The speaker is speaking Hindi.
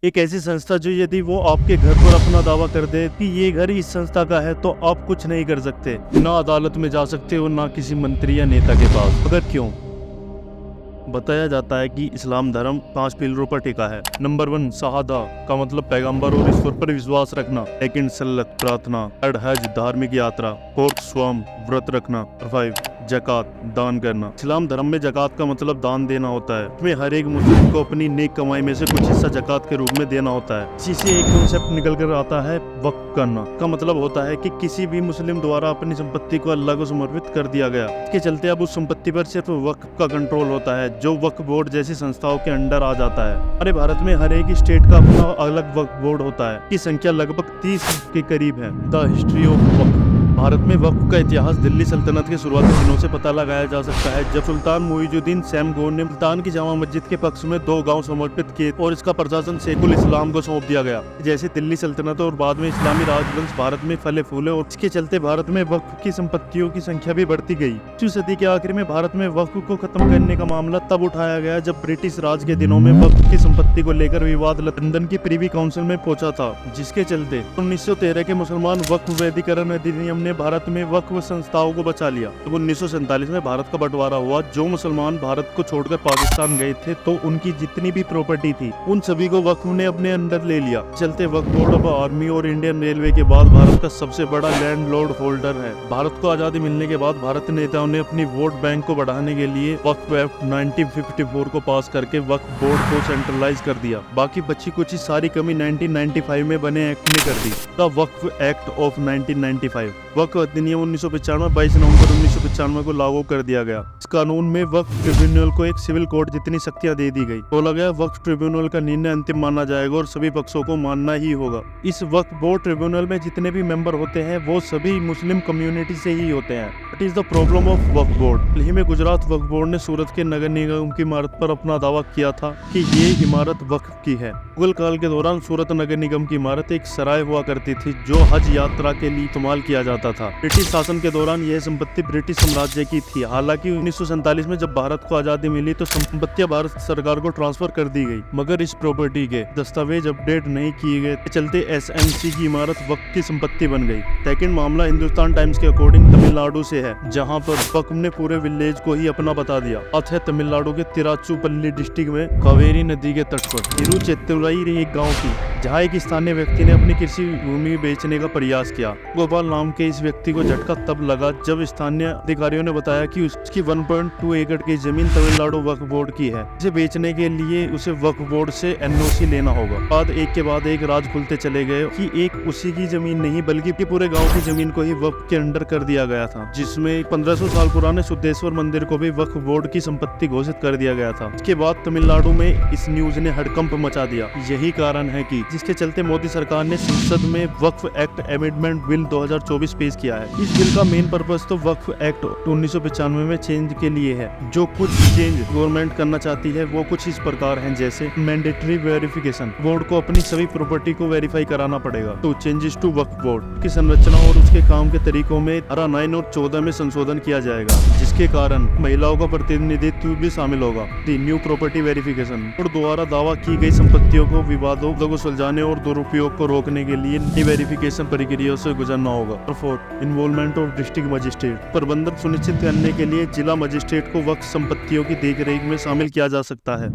एक ऐसी संस्था जो यदि वो आपके घर पर अपना दावा कर दे कि ये घर इस संस्था का है तो आप कुछ नहीं कर सकते, ना अदालत में जा सकते हो, ना किसी मंत्री या नेता के पास। मगर क्यों? बताया जाता है कि इस्लाम धर्म 5 पिलरों पर टिका है। नंबर 1 शहादा का मतलब पैगंबर और ईश्वर पर विश्वास रखना। सेकंड सल्लत प्रार्थना। थर्ड हज धार्मिक यात्रा। फोर्थ स्वाम व्रत रखना। और 5 जकात दान करना। इस्लाम धर्म में जकात का मतलब दान देना होता है। इसमें हर एक मुस्लिम को अपनी नेक कमाई में से कुछ हिस्सा जकात के रूप में देना होता है। इसी से एक कॉन्सेप्ट निकल कर आता है वक्फ करना। का मतलब होता है कि किसी भी मुस्लिम द्वारा अपनी संपत्ति को अल्लाह को समर्पित कर दिया गया। इसके चलते अब उस संपत्ति पर सिर्फ वक्फ का कंट्रोल होता है, जो वक्फ बोर्ड जैसी संस्थाओं के अंडर आ जाता है। हमारे भारत में हर एक स्टेट का अपना अलग वक्फ बोर्ड होता है। की संख्या लगभग 30 के करीब है। द हिस्ट्री ऑफ वक्फ। भारत में वक्फ का इतिहास दिल्ली सल्तनत के शुरुआती दिनों से पता लगाया जा सकता है, जब सुल्तान मुइजुद्दीन सैमगोर ने सुल्तान की जामा मस्जिद के पक्ष में 2 गांव समर्पित किए और इसका प्रशासन शेखुल इस्लाम को सौंप दिया गया। जैसे दिल्ली सल्तनत और बाद में इस्लामी राजवंश भारत में फले फूले और इसके चलते भारत में वक्फ की संपत्तियों की संख्या भी बढ़ती गई। 20वीं सदी के आखिर में भारत में वक्फ को खत्म करने का मामला तब उठाया गया जब ब्रिटिश राज के दिनों में वक्फ की संपत्ति को लेकर विवाद लंदन की प्रीवी काउंसिल में पहुंचा था, जिसके चलते 1913 के मुसलमान वक्फ वैधीकरण अधिनियम ने भारत में वक्फ संस्थाओं को बचा लिया। जब 1947 में भारत का बंटवारा हुआ, जो मुसलमान भारत को छोड़कर पाकिस्तान गए थे तो उनकी जितनी भी प्रॉपर्टी थी उन सभी को वक्फ ने अपने अंडर ले लिया। चलते वक्फ बोर्ड अब आर्मी और इंडियन रेलवे के बाद भारत का सबसे बड़ा लैंडलॉर्ड होल्डर है। भारत को आजादी मिलने के बाद भारतीय नेताओं ने अपनी वोट बैंक को बढ़ाने के लिए वक्फ एक्ट 1954 को पास करके वक्फ बोर्ड को सेंट्रलाइज कर दिया। बाकी बची कुछ सारी कमी 1995 में बने एक्ट ने कर दी। द वक्फ एक्ट ऑफ 1995। वक्फ अधिनियम 1995 22 नवंबर 1995 को लागू कर दिया गया। इस कानून में वक्फ ट्रिब्यूनल को एक सिविल कोर्ट जितनी शक्तियां दे दी गई। बोला गया वक्फ ट्रिब्यूनल का निर्णय अंतिम माना जाएगा और सभी पक्षों को मानना ही होगा। इस वक्फ बोर्ड ट्रिब्यूनल में जितने भी मेंबर होते हैं वो सभी मुस्लिम कम्युनिटी से ही होते हैं। It is the problem of वक्फ बोर्ड। हाल ही में गुजरात वक्फ बोर्ड ने सूरत के नगर निगम की इमारत पर अपना दावा किया था कि ये इमारत वक्फ की है। मुगल काल के दौरान सूरत नगर निगम की इमारत एक सराय हुआ करती थी जो हज यात्रा के लिए इस्तेमाल किया जाता था। ब्रिटिश शासन के दौरान यह संपत्ति ब्रिटिश साम्राज्य की थी। हालांकि 1947 में जब भारत को आजादी मिली तो संपत्तियां भारत सरकार को ट्रांसफर कर दी गई, मगर इस प्रॉपर्टी के दस्तावेज अपडेट नहीं किए गए, चलते एसएमसी की इमारत वक्फ की संपत्ति बन गई। सेकंड मामला हिंदुस्तान टाइम्स के अकॉर्डिंग तमिलनाडु से है, जहां पर वक्फ ने पूरे विलेज को ही अपना बता दिया। बात है तमिलनाडु के तिरुचिरापल्ली डिस्ट्रिक्ट में कावेरी नदी के तट पर तिरुचित्तुरई एक गाँव की, जहाँ एक स्थानीय व्यक्ति ने अपनी कृषि भूमि बेचने का प्रयास किया। गोपाल नाम के इस व्यक्ति को झटका तब लगा जब स्थानीय अधिकारियों ने बताया कि उसकी 1.2 एकड़ की जमीन तमिलनाडु वक्फ बोर्ड की है। इसे बेचने के लिए उसे वक्फ बोर्ड से एनओसी लेना होगा। बाद एक के बाद एक राज खुलते चले गए कि एक उसी की जमीन नहीं बल्कि पूरे गांव की जमीन को ही वक्फ के अंडर कर दिया गया था, जिसमें 1500 साल पुराने सुद्धेश्वर मंदिर को भी वक्फ बोर्ड की संपत्ति घोषित कर दिया गया था। इसके बाद तमिलनाडु में इस न्यूज ने हड़कंप मचा दिया। यही कारण है कि जिसके चलते मोदी सरकार ने संसद में वक्फ एक्ट अमेंडमेंट बिल 2024 पेश किया है। इस बिल का मेन पर्पस तो वक्फ एक्ट 1995 में चेंज के लिए है। जो कुछ चेंज गवर्नमेंट करना चाहती है वो कुछ इस प्रकार हैं, जैसे मैंडेटरी वेरिफिकेशन, बोर्ड को अपनी सभी प्रॉपर्टी को वेरीफाई कराना पड़ेगा। तो चेंजेस टू वक्फ बोर्ड की संरचना और उसके काम के तरीकों में धारा 9 और 14 में संशोधन किया जाएगा, जिसके कारण महिलाओं का प्रतिनिधित्व भी शामिल होगा। दी न्यू प्रॉपर्टी वेरिफिकेशन बोर्ड द्वारा दावा की गई संपत्तियों को विवादों को सुलझाने और दुरुपयोग को रोकने के लिए नई वेरिफिकेशन प्रक्रिया से गुजरना होगा। 4 इन्वॉल्वमेंट ऑफ डिस्ट्रिक्ट मजिस्ट्रेट, प्रबंधन सुनिश्चित करने के लिए जिला मजिस्ट्रेट को वक्फ संपत्तियों की देखरेख में शामिल किया जा सकता है।